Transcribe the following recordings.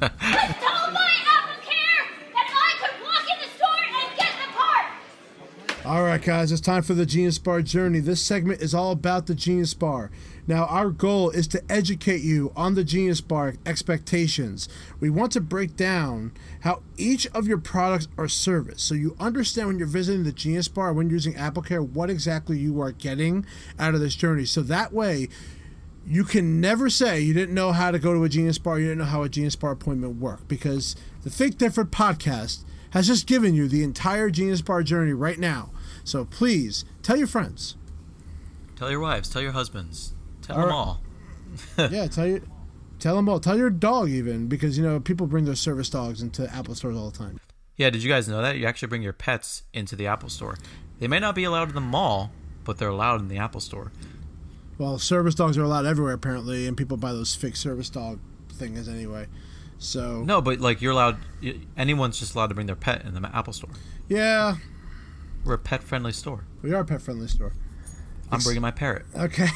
Just told my AppleCare that I could walk in the store and get the part. All right, guys, it's time for the Genius Bar journey. This segment is all about the Genius Bar. Now, our goal is to educate you on the Genius Bar expectations. We want to break down how each of your products are serviced, so you understand when you're visiting the Genius Bar, when you're using AppleCare, what exactly you are getting out of this journey. So that way, you can never say you didn't know how to go to a Genius Bar, you didn't know how a Genius Bar appointment worked, because the Think Different podcast has just given you the entire Genius Bar journey right now. So please, tell your friends. Tell your wives, tell your husbands. Tell them all. Yeah, tell them all. Tell your dog even, because, people bring their service dogs into Apple stores all the time. Yeah, did you guys know that? You actually bring your pets into the Apple store. They may not be allowed in the mall, but they're allowed in the Apple store. Well, service dogs are allowed everywhere, apparently, and people buy those fake service dog things anyway. So no, but you're allowed. Anyone's just allowed to bring their pet in the Apple store. Yeah. We're a pet-friendly store. We are a pet-friendly store. I'm bringing my parrot. Okay.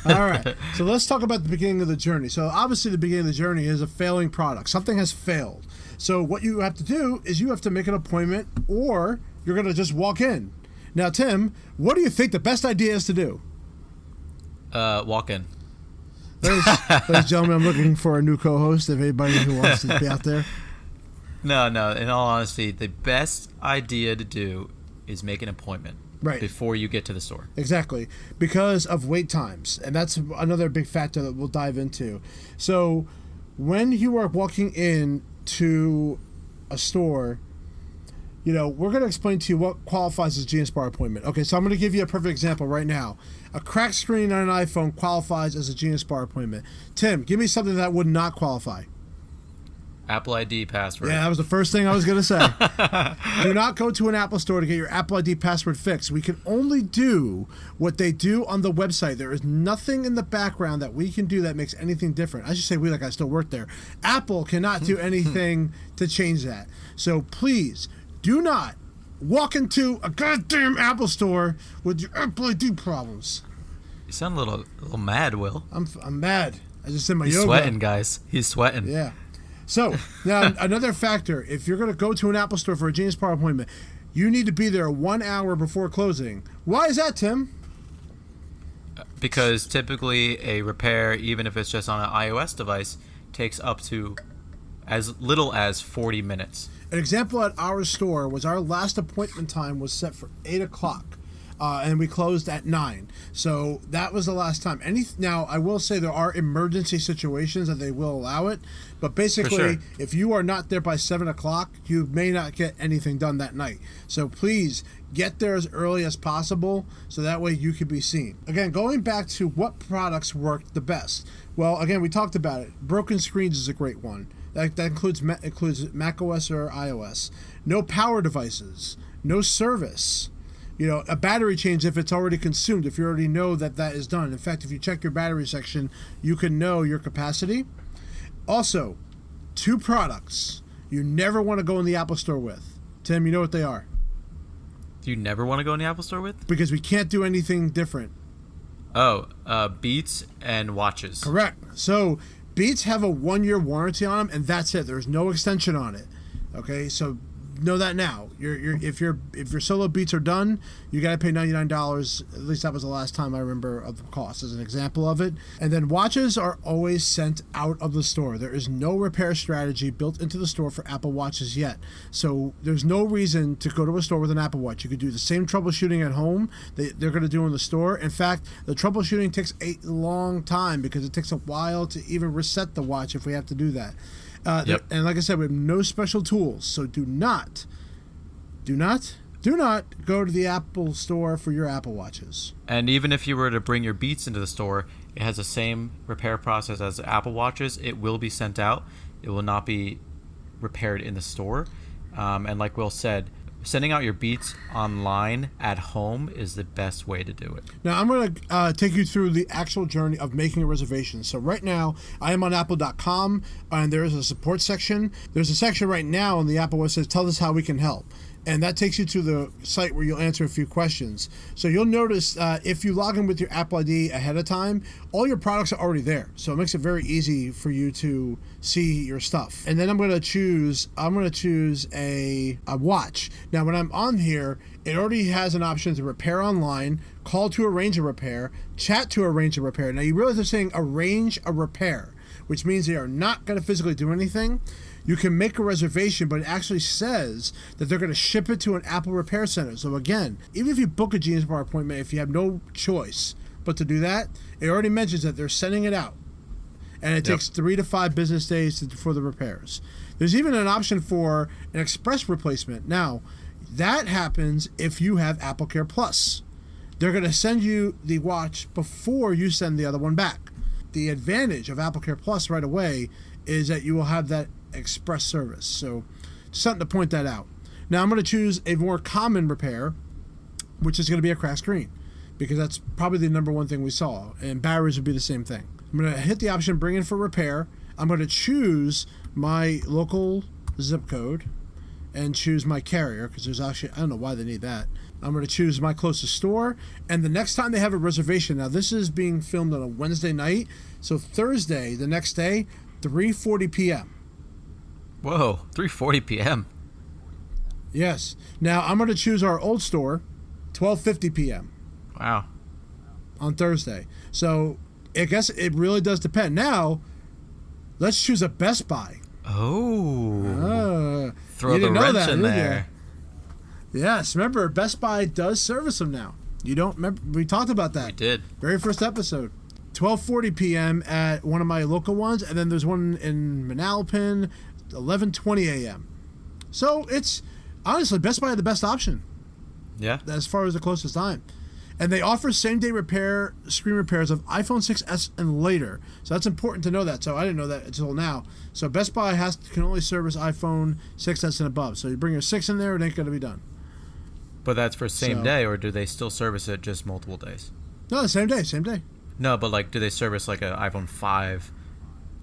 All right. So let's talk about the beginning of the journey. So obviously the beginning of the journey is a failing product. Something has failed. So what you have to do is you have to make an appointment, or you're going to just walk in. Now, Tim, what do you think the best idea is to do? Walk in. Ladies and gentlemen, I'm looking for a new co-host, if anybody who wants to be out there. No. In all honesty, the best idea to do is make an appointment. Right. Before you get to the store. Exactly. Because of wait times. And that's another big factor that we'll dive into. So when you are walking in to a store, we're going to explain to you what qualifies as a Genius Bar appointment. Okay, so I'm going to give you a perfect example right now. A cracked screen on an iPhone qualifies as a Genius Bar appointment. Tim, give me something that would not qualify. Apple ID password. Yeah, that was the first thing I was going to say. Do not go to an Apple store to get your Apple ID password fixed. We can only do what they do on the website. There is nothing in the background that we can do that makes anything different. I should say we, like I still work there. Apple cannot do anything to change that. So please, do not walk into a goddamn Apple store with your Apple ID problems. You sound a little mad, Will. I'm mad. I just did my yoga. He's sweating, guys. He's sweating. Yeah. So, now another factor, if you're going to go to an Apple store for a Genius Bar appointment, you need to be there 1 hour before closing. Why is that, Tim? Because typically a repair, even if it's just on an iOS device, takes up to as little as 40 minutes. An example at our store was our last appointment time was set for 8 o'clock. And we closed at 9. So that was the last time. Now, I will say there are emergency situations that they will allow it. But basically, sure. If you are not there by 7 o'clock, you may not get anything done that night. So please get there as early as possible so that way you can be seen. Again, going back to what products work the best. Well, again, we talked about it. Broken screens is a great one. That includes macOS or iOS. No power devices. No service. A battery change if it's already consumed, if you already know that is done. In fact, if you check your battery section, you can know your capacity. Also, 2 products you never want to go in the Apple Store with. Tim, you know what they are? You never want to go in the Apple Store with? Because we can't do anything different. Oh, Beats and watches. Correct. So, Beats have a 1-year warranty on them, and that's it. There's no extension on it. Okay, so know that now. If your solo Beats are done, you got to pay $99. At least that was the last time I remember of the cost as an example of it. And then watches are always sent out of the store. There is no repair strategy built into the store for Apple Watches yet. So there's no reason to go to a store with an Apple Watch. You could do the same troubleshooting at home that they're going to do in the store. In fact, the troubleshooting takes a long time because it takes a while to even reset the watch if we have to do that. Yep. And like I said, we have no special tools, so do not go to the Apple Store for your Apple Watches. And even if you were to bring your Beats into the store, it has the same repair process as Apple Watches. It will be sent out. It will not be repaired in the store. And like Will said, sending out your Beats online at home is the best way to do it. Now, I'm going to take you through the actual journey of making a reservation. So right now, I am on apple.com, and there is a support section. There's a section right now on the Apple website that says, tell us how we can help. and that takes you to the site where you'll answer a few questions. So you'll notice if you log in with your Apple ID ahead of time, all your products are already there. So it makes it very easy for you to see your stuff. And then I'm going to choose a watch. Now when I'm on here, it already has an option to repair online, call to arrange a repair, chat to arrange a repair. Now you realize they're saying arrange a repair, which means they are not going to physically do anything. You can make a reservation, but it actually says that they're going to ship it to an Apple repair center. So again, even if you book a Genius Bar appointment, if you have no choice but to do that, it already mentions that they're sending it out. And it takes 3 to 5 business days for the repairs. There's even an option for an express replacement. Now, that happens if you have Apple Care Plus. They're going to send you the watch before you send the other one back. The advantage of Apple Care Plus right away is that you will have that express service. So just something to point that out. Now I'm going to choose a more common repair, which is going to be a cracked screen, because that's probably the number one thing we saw, and batteries would be the same thing. I'm going to hit the option bring in for repair. I'm going to choose my local zip code and choose my carrier, because there's actually, I don't know why they need that. I'm going to choose my closest store, and the next time they have a reservation, now this is being filmed on a Wednesday night, so Thursday, the next day, 3:40 p.m. Whoa, 3:40 p.m. Yes. Now I'm going to choose our old store, 12:50 p.m. Wow. on Thursday. So I guess it really does depend. Now, let's choose a Best Buy. Oh. Throw you the didn't know wrench that, in did there. you? Yes. Remember, Best Buy does service them now. You don't remember? We talked about that. We did. Very first episode. 12:40 p.m. at one of my local ones, and then there's one in Manalapan, 11:20 a.m. So it's honestly Best Buy had the best option. Yeah. As far as the closest time. And they offer same-day repair, screen repairs of iPhone 6s and later. So that's important to know that. So I didn't know that until now. So Best Buy can only service iPhone 6s and above. So you bring your 6 in there, it ain't going to be done. But that's for same So- day, or do they still service it just multiple days? No, the same day, same day. No, but like, do they service like an iPhone 5,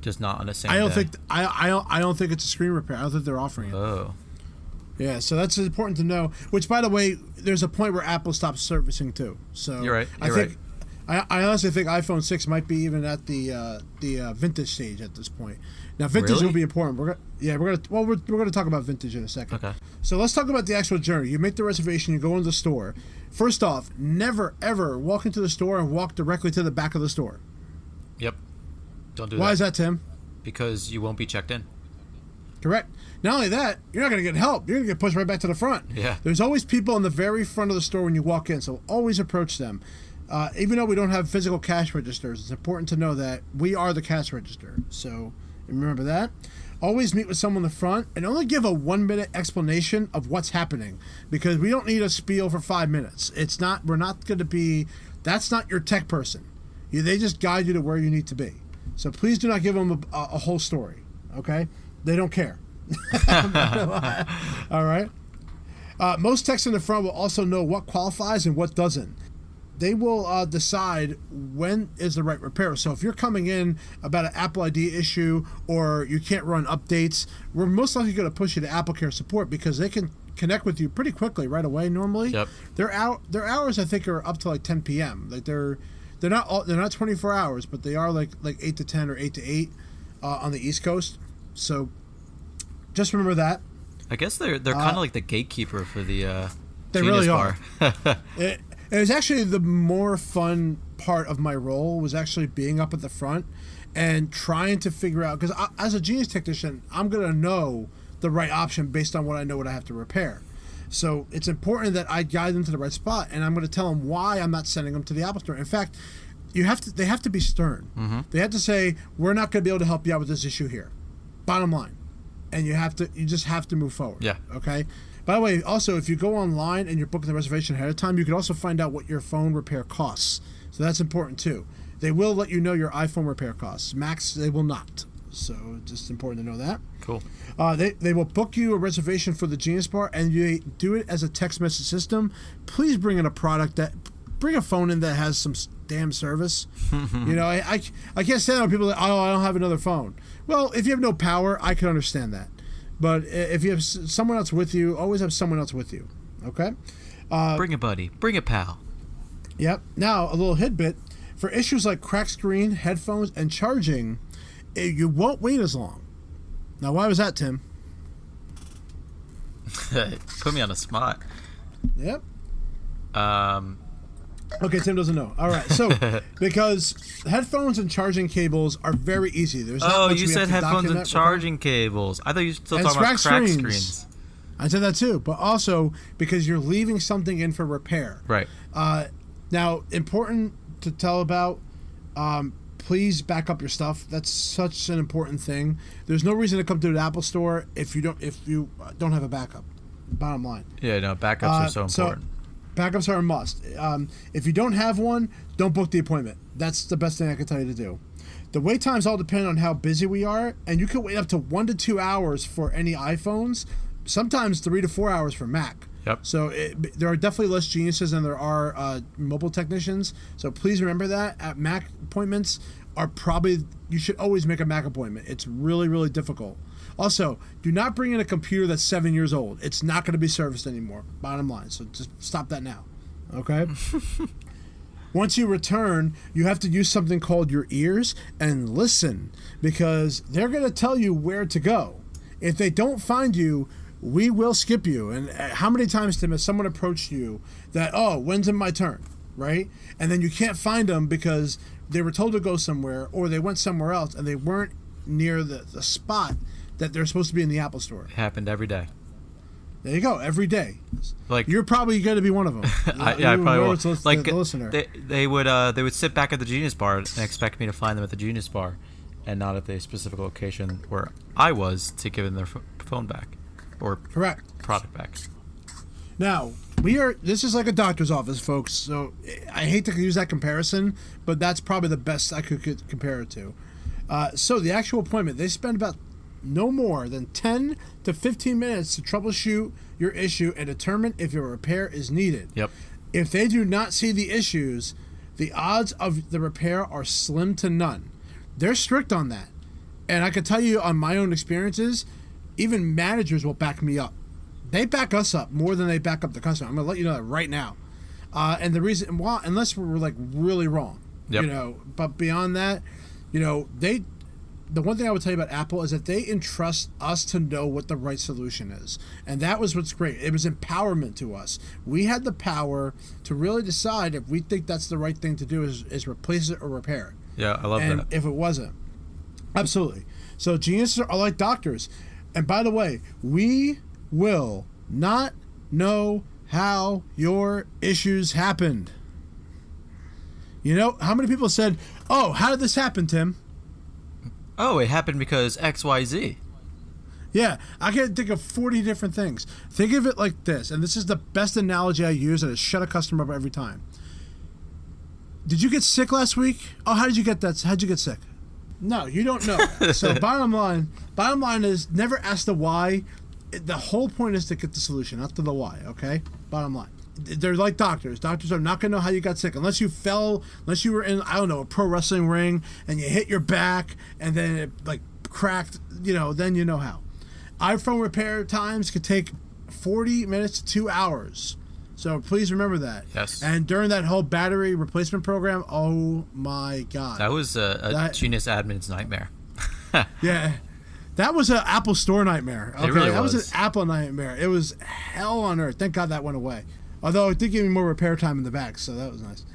just not on the same I don't day? think I don't think it's a screen repair. I don't think they're offering it. Oh. Yeah, so that's important to know. Which, by the way, there's a point where Apple stops servicing too. So You're right. I think I honestly think iPhone 6 might be even at the vintage stage at this point. Now, vintage Really? will be important. We're gonna talk about vintage in a second. Okay. So let's talk about the actual journey. You make the reservation. You go into the store. First off, never ever walk into the store and walk directly to the back of the store. Yep. Don't do Why that. is that, Tim? Because you won't be checked in. Correct. Not only that, you're not going to get help. You're going to get pushed right back to the front. Yeah. There's always people in the very front of the store when you walk in, so always approach them. Even though we don't have physical cash registers, it's important to know that we are the cash register. So remember that. Always meet with someone in the front and only give a 1-minute explanation of what's happening, because we don't need a spiel for 5 minutes. We're not going to be, that's not your tech person. They just guide you to where you need to be. So please do not give them a whole story, okay? They don't care. All right. Most techs in the front will also know what qualifies and what doesn't. They will decide when is the right repair. So if you're coming in about an Apple ID issue or you can't run updates, we're most likely going to push you to Apple Care support, because they can connect with you pretty quickly right away normally. Yep. Their hours I think are up to like 10 p.m. Like they're not 24 hours, but they are like 8 to 10 or 8 to 8 on the East Coast. So just remember that. I guess they're kind of like the gatekeeper for the They Genius really Bar. It was actually the more fun part of my role was actually being up at the front and trying to figure out, because as a Genius technician, I'm going to know the right option based on what I know what I have to repair. So it's important that I guide them to the right spot, and I'm going to tell them why I'm not sending them to the Apple Store. In fact, they have to be stern. Mm-hmm. They have to say, we're not going to be able to help you out with this issue here. Bottom line. And you just have to move forward. Yeah. Okay? By the way, also, if you go online and you're booking the reservation ahead of time, you can also find out what your phone repair costs. So that's important too. They will let you know your iPhone repair costs. Macs, they will not. So just important to know that. Cool. They will book you a reservation for the Genius Bar, and you do it as a text message system. Please bring in bring a phone in that has some damn service. I can't stand when people are like, oh, I don't have another phone. Well, if you have no power, I can understand that. But if you have someone else with you, always have someone else with you. Okay? Bring a buddy. Bring a pal. Yep. Now, a little tidbit. For issues like cracked screen, headphones, and charging, you won't wait as long. Now, why was that, Tim? Put me on the spot. Yep. Okay, Tim doesn't know. All right, so because headphones and charging cables are very easy. There's not much you we said have to headphones and document. charging cables. I thought you were still And talking about cracked cracked screens. screens. I said that too, but also because you're leaving something in for repair. Right. Now, important to tell about. Please back up your stuff. That's such an important thing. There's no reason to come to the Apple Store if you don't have a backup. Bottom line. Yeah, no, backups are so important. Backups are a must. If you don't have one, don't book the appointment. That's the best thing I can tell you to do. The wait times all depend on how busy we are, and you can wait up to 1 to 2 hours for any iPhones, sometimes 3 to 4 hours for Mac. Yep. So there are definitely less geniuses than there are mobile technicians. So please remember that at Mac appointments are probably, you should always make a Mac appointment. It's really, really difficult. Also, do not bring in a computer that's 7 years old. It's not going to be serviced anymore. Bottom line. So just stop that now. Okay? Once you return, you have to use something called your ears and listen, because they're going to tell you where to go. If they don't find you, we will skip you. And how many times, Tim, has someone approached you that, oh, when's it my turn, right? And then you can't find them because they were told to go somewhere or they went somewhere else and they weren't near the spot that they're supposed to be in the Apple Store. It happened every day. There you go, every day. Like, you're probably going to be one of them. I probably will. Like the listener. They would sit back at the Genius Bar and expect me to find them at the Genius Bar, and not at the specific location where I was to give them their phone back, or correct product back. Now this is like a doctor's office, folks. So I hate to use that comparison, but that's probably the best I could compare it to. So the actual appointment, they spend about no more than 10 to 15 minutes to troubleshoot your issue and determine if your repair is needed. Yep. If they do not see the issues, the odds of the repair are slim to none. They're strict on that. And I can tell you on my own experiences, even managers will back me up. They back us up more than they back up the customer. I'm going to let you know that right now. And the reason why, unless we're like really wrong, yep. But beyond that, the one thing I would tell you about Apple is that they entrust us to know what the right solution is. And that was what's great. It was empowerment to us. We had the power to really decide if we think that's the right thing to do is replace it or repair it. Yeah, I love that. And if it wasn't. Absolutely. So geniuses are like doctors. And by the way, we will not know how your issues happened. How many people said, oh, how did this happen, Tim? Oh, it happened because XYZ. Yeah, I can think of 40 different things. Think of it like this, and this is the best analogy I use, and it shut a customer up every time. Did you get sick last week? Oh, how did you get that? How'd you get sick? No, you don't know. So bottom line is never ask the why. The whole point is to get the solution, not to the why, okay? Bottom line. They're like doctors. Doctors are not going to know how you got sick unless you were in, I don't know, a pro wrestling ring and you hit your back and then it like cracked, then you know how. iPhone repair times could take 40 minutes to 2 hours. So please remember that. Yes. And during that whole battery replacement program, oh my God. That was a Genius admin's nightmare. Yeah. That was an Apple Store nightmare. Okay? It really That was was an Apple nightmare. It was hell on earth. Thank God that went away. Although it did give me more repair time in the back, so that was nice.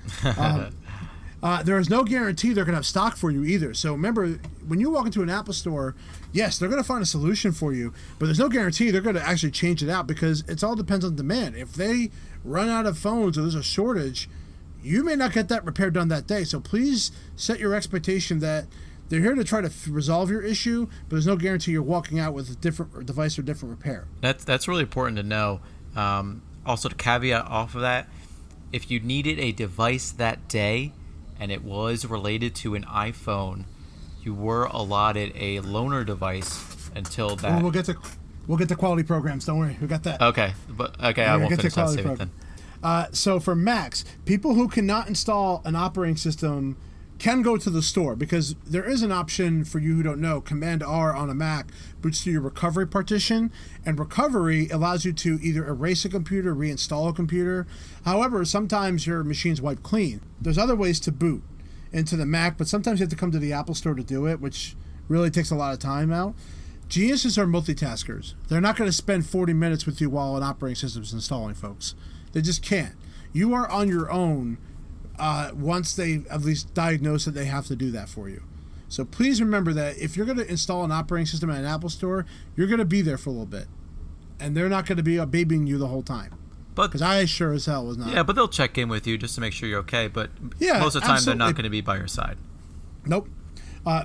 There is no guarantee they're going to have stock for you either. So remember, when you walk into an Apple Store, yes, they're going to find a solution for you, but there's no guarantee they're going to actually change it out because it all depends on demand. If they run out of phones or there's a shortage, you may not get that repair done that day. So please set your expectation that they're here to try to resolve your issue, but there's no guarantee you're walking out with a different device or different repair. That's really important to know. Also, to caveat off of that, if you needed a device that day and it was related to an iPhone, you were allotted a loaner device until that. Well, we'll get to quality programs. Don't worry, we got that. Okay, I won't finish that statement then. So for Macs, people who cannot install an operating system can go to the store, because there is an option for you who don't know. Command R on a Mac boots to your recovery partition, and recovery allows you to either erase a computer, reinstall a computer. However, sometimes your machine's wiped clean. There's other ways to boot into the Mac, but sometimes you have to come to the Apple Store to do it, which really takes a lot of time out. Geniuses are multitaskers. They're not going to spend 40 minutes with you while an operating system is installing, folks. They just can't. You are on your own once they at least diagnose that they have to do that for you. So please remember that if you're going to install an operating system at an Apple Store, you're going to be there for a little bit. And they're not going to be babying you the whole time. Because I sure as hell was not. Yeah, but they'll check in with you just to make sure you're okay. But most of the time, absolutely. they're not going to be by your side. Nope.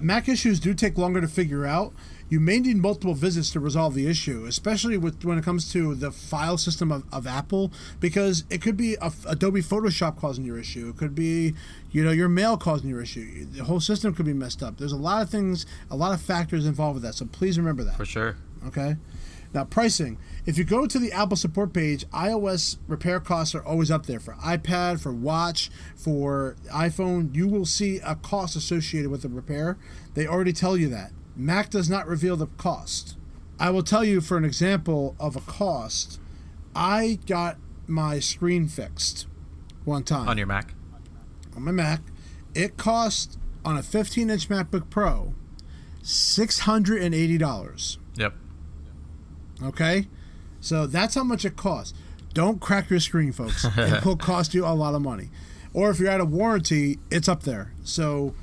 Mac issues do take longer to figure out. You may need multiple visits to resolve the issue, especially when it comes to the file system of Apple, because it could be Adobe Photoshop causing your issue. It could be, your mail causing your issue. The whole system could be messed up. There's a lot of things, a lot of factors involved with that. So please remember that. For sure. Okay. Now, pricing. If you go to the Apple support page, iOS repair costs are always up there. For iPad, for Watch, for iPhone, you will see a cost associated with the repair. They already tell you that. Mac does not reveal the cost. I will tell you, for an example of a cost, I got my screen fixed one time. On your Mac? On my Mac. It cost, on a 15-inch MacBook Pro, $680. Yep. Okay? So that's how much it costs. Don't crack your screen, folks. It will cost you a lot of money. Or if you're out of warranty, it's up there. So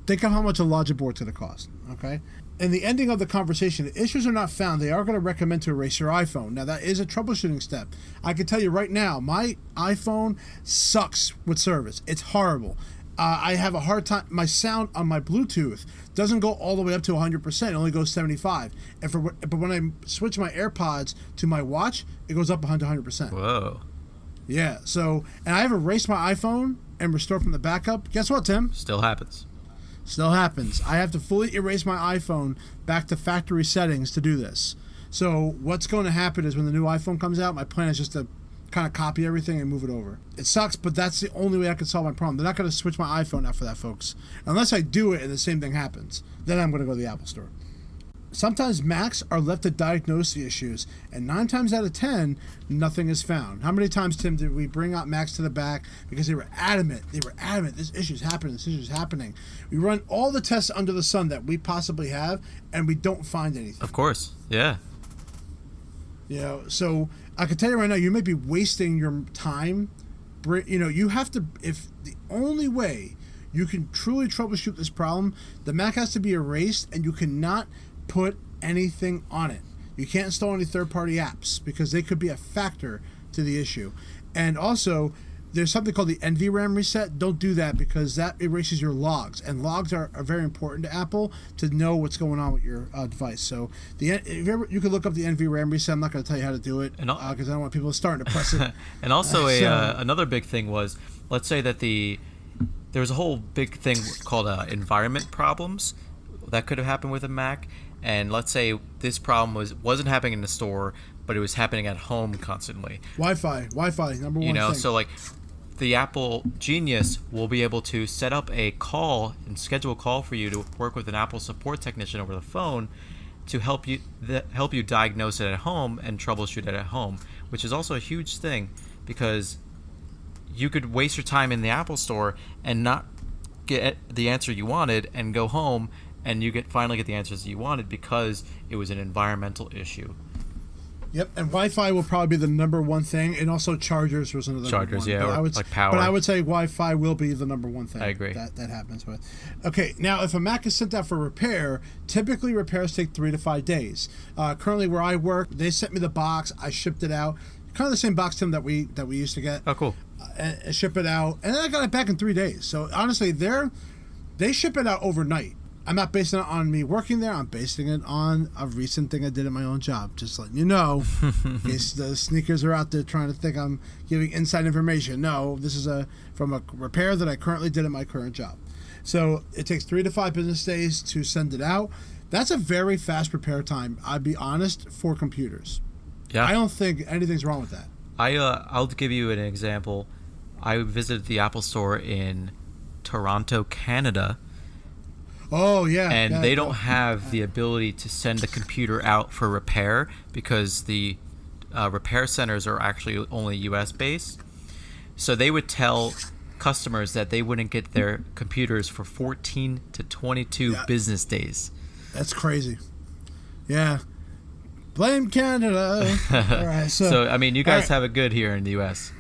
think of how much a Logic board's going to cost. Okay? In the ending of the conversation, if issues are not found, they are going to recommend to erase your iPhone. Now, that is a troubleshooting step. I can tell you right now, my iPhone sucks with service. It's horrible. I have a hard time. My sound on my Bluetooth doesn't go all the way up to 100%. It only goes 75. But when I switch my AirPods to my watch, it goes up 100%. Whoa. Yeah. So, and I have erased my iPhone and restored from the backup. Guess what, Tim? Still happens. Still happens. I have to fully erase my iPhone back to factory settings to do this. So what's going to happen is when the new iPhone comes out, my plan is just to kind of copy everything and move it over. It sucks, but that's the only way I can solve my problem. They're not going to switch my iPhone out for that, folks. Unless I do it and the same thing happens. Then I'm going to go to the Apple Store. Sometimes Macs are left to diagnose the issues, and 9 times out of 10, nothing is found. How many times, Tim, did we bring out Macs to the back because they were adamant? This issue's happening. This issue's happening. We run all the tests under the sun that we possibly have, and we don't find anything. Of course. Yeah. So I can tell you right now, you may be wasting your time. You have to, if the only way you can truly troubleshoot this problem, the Mac has to be erased, and you cannot put anything on it. You can't install any third-party apps because they could be a factor to the issue. And also, there's something called the Nvram Reset. Don't do that because that erases your logs, and logs are very important to Apple to know what's going on with your device. So you can look up the Nvram Reset. I'm not going to tell you how to do it because I don't want people starting to press it. And also another big thing was, let's say that there was a whole big thing called environment problems that could have happened with a Mac. And let's say this problem wasn't happening in the store, but it was happening at home constantly. Wi-Fi, number one thing. So like the Apple Genius will be able to set up a call and schedule a call for you to work with an Apple support technician over the phone to help you diagnose it at home and troubleshoot it at home, which is also a huge thing because you could waste your time in the Apple Store and not get the answer you wanted and go home and you finally get the answers that you wanted because it was an environmental issue. Yep, and Wi-Fi will probably be the number one thing, and also chargers was another Chargers, one. yeah, But like power. But I would say Wi-Fi will be the number one thing. I agree. That happens with. Okay, now if a Mac is sent out for repair, typically repairs take 3 to 5 days. Currently, where I work, they sent me the box. I shipped it out. Kind of the same box, Tim, that we used to get. Oh, cool. And ship it out, and then I got it back in 3 days. So honestly, they ship it out overnight. I'm not basing it on me working there. I'm basing it on a recent thing I did at my own job. Just letting you know, in case the sneakers are out there trying to think I'm giving inside information. No, this is from a repair that I currently did at my current job. So it takes 3 to 5 business days to send it out. That's a very fast repair time, I'll be honest, for computers. Yeah. I don't think anything's wrong with that. I'll give you an example. I visited the Apple Store in Toronto, Canada. Oh yeah, And yeah, they don't have the ability to send the computer out for repair because the repair centers are actually only US based. So they would tell customers that they wouldn't get their computers for 14 to 22 business days. That's crazy. Yeah. Blame Canada. All right. So I mean, you guys have it good here in the US.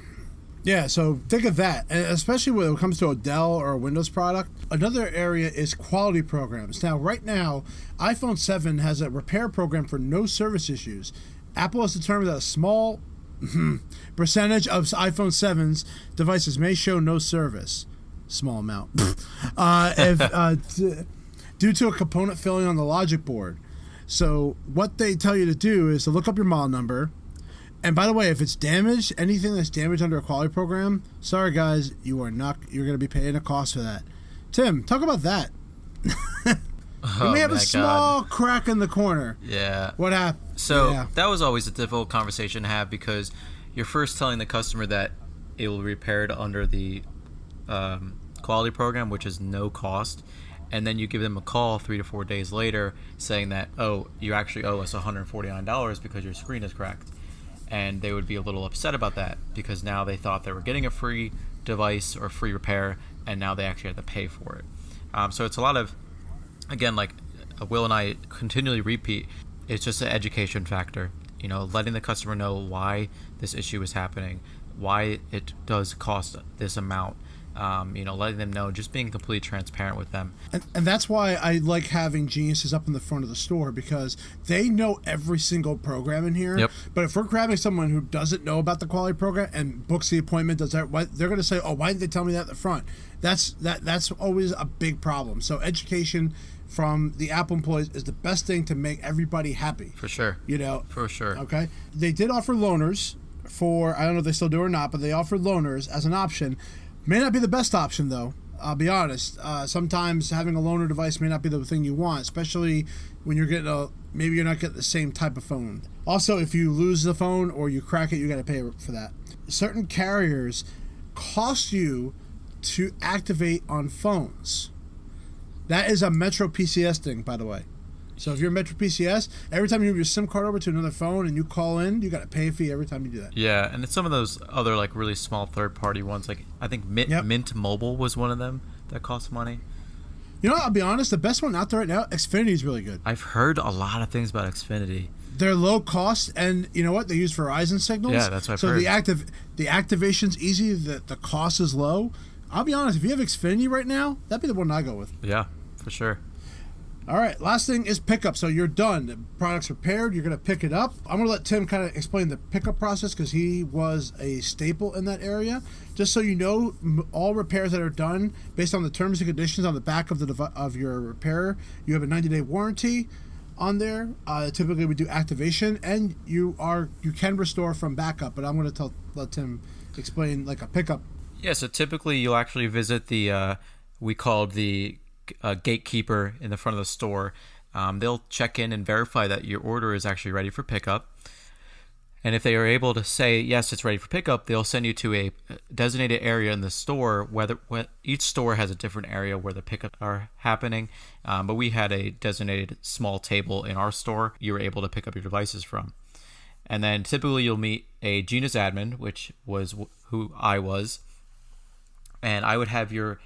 Yeah, so think of that, and especially when it comes to a Dell or a Windows product. Another area is quality programs. Now, right now, iPhone 7 has a repair program for no service issues. Apple has determined that a small percentage of iPhone 7's devices may show no service. Small amount. Due to a component failing on the logic board. So what they tell you to do is to look up your model number. And by the way, if it's damaged, anything that's damaged under a quality program, sorry guys, you're going to be paying a cost for that. Tim, talk about that. You may have a small crack in the corner. Yeah. What happened? So that was always a difficult conversation to have because you're first telling the customer that it will be repaired under the quality program, which is no cost. And then you give them a call 3 to 4 days later saying that, oh, you actually owe us $149 because your screen is cracked. And they would be a little upset about that because now they thought they were getting a free device or free repair, and now they actually have to pay for it. So it's a lot of, again, like Will and I continually repeat, it's just an education factor. You know, letting the customer know why this issue is happening, why it does cost this amount. Letting them know, just being completely transparent with them. And that's why I like having geniuses up in the front of the store, because they know every single program in here. Yep. But if we're grabbing someone who doesn't know about the quality program and books the appointment, they're going to say, oh, why didn't they tell me that at the front? That's always a big problem. So education from the Apple employees is the best thing to make everybody happy. For sure. For sure. Okay. They did offer loaners for, I don't know if they still do or not, but they offered loaners as an option. May not be the best option, though. I'll be honest. Sometimes having a loaner device may not be the thing you want, especially when you're getting maybe you're not getting the same type of phone. Also, if you lose the phone or you crack it, you got to pay for that. Certain carriers cost you to activate on phones. That is a Metro PCS thing, by the way. So if you're Metro PCS, every time you move your SIM card over to another phone and you call in, you got to pay a fee every time you do that. Yeah, and it's some of those other like really small third-party ones. Like I think Mint Mobile was one of them that costs money. You know, I'll be honest, the best one out there right now, Xfinity is really good. I've heard a lot of things about Xfinity. They're low cost, and you know what? They use Verizon signals. Yeah, that's what I've heard. So the activation's easy, the cost is low. I'll be honest, if you have Xfinity right now, that'd be the one I go with. Yeah, for sure. All right, last thing is pickup. So you're done. The product's repaired. You're going to pick it up. I'm going to let Tim kind of explain the pickup process because he was a staple in that area. Just so you know, all repairs that are done based on the terms and conditions on the back of your repair, you have a 90-day warranty on there. Typically, we do activation, and you can restore from backup. But I'm going to let Tim explain like a pickup. Yeah, so typically you'll actually visit the we called the gatekeeper in the front of the store. They'll check in and verify that your order is actually ready for pickup. And if they are able to say, yes, it's ready for pickup, they'll send you to a designated area in the store. Each store has a different area where the pickups are happening. But we had a designated small table in our store you were able to pick up your devices from. And then typically you'll meet a Genius admin, which was who I was. And I would have your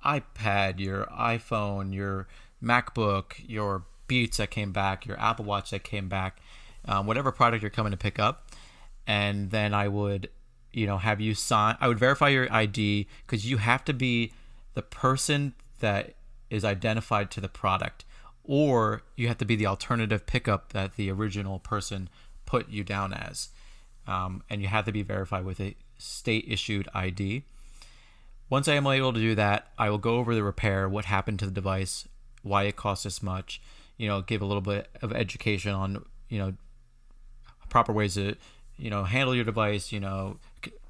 iPad, your iPhone, your MacBook, your Beats that came back, your Apple Watch that came back, whatever product you're coming to pick up. And then I would, have you sign. I would verify your ID because you have to be the person that is identified to the product, or you have to be the alternative pickup that the original person put you down as. And you have to be verified with a state-issued ID. Once I am able to do that, I will go over the repair, what happened to the device, why it cost this much, give a little bit of education on, proper ways to, handle your device,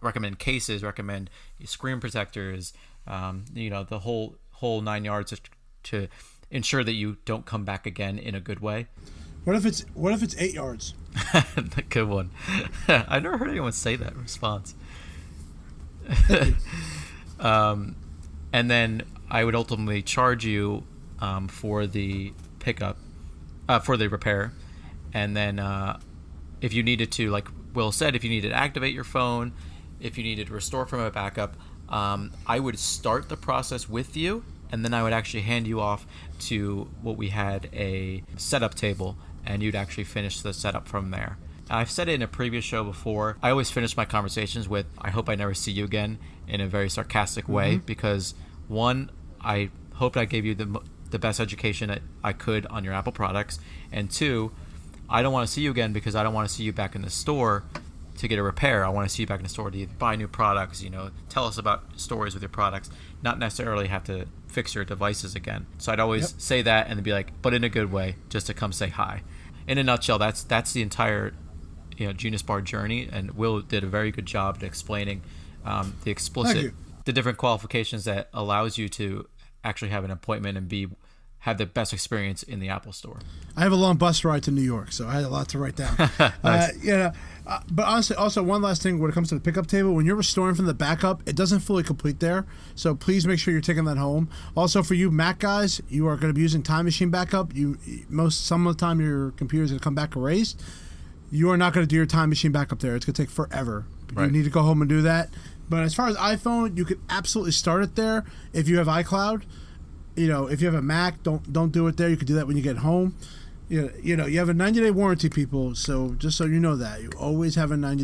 recommend cases, recommend screen protectors, the whole 9 yards to ensure that you don't come back again in a good way. What if it's 8 yards? Good one. I've never heard anyone say that response. and then I would ultimately charge you for the pickup, for the repair, and then if you needed to, like Will said, if you needed to activate your phone, if you needed to restore from a backup, I would start the process with you, and then I would actually hand you off to what we had, a setup table, and you'd actually finish the setup from there. I've said it in a previous show before, I always finish my conversations with, I hope I never see you again, in a very sarcastic way, because one, I hoped I gave you the best education that I could on your Apple products, and two, I don't want to see you again because I don't want to see you back in the store to get a repair. I want to see you back in the store to either buy new products, tell us about stories with your products, not necessarily have to fix your devices again. So I'd always say that and then be like, but in a good way, just to come say hi. In a nutshell, that's the entire Genius Bar journey, and Will did a very good job at explaining the different qualifications that allows you to actually have an appointment and have the best experience in the Apple Store. I have a long bus ride to New York, so I had a lot to write down. Nice. But honestly, also one last thing when it comes to the pickup table, when you're restoring from the backup, it doesn't fully complete there. So please make sure you're taking that home. Also, for you Mac guys, you are going to be using Time Machine backup. Some of the time your computer is going to come back erased. You are not going to do your Time Machine backup there. It's going to take forever. Right. You need to go home and do that. But as far as iPhone, you could absolutely start it there if you have iCloud. If you have a Mac, don't do it there. You could do that when you get home. You have a 90-day warranty, people. So just so you know that, you always have a 90-day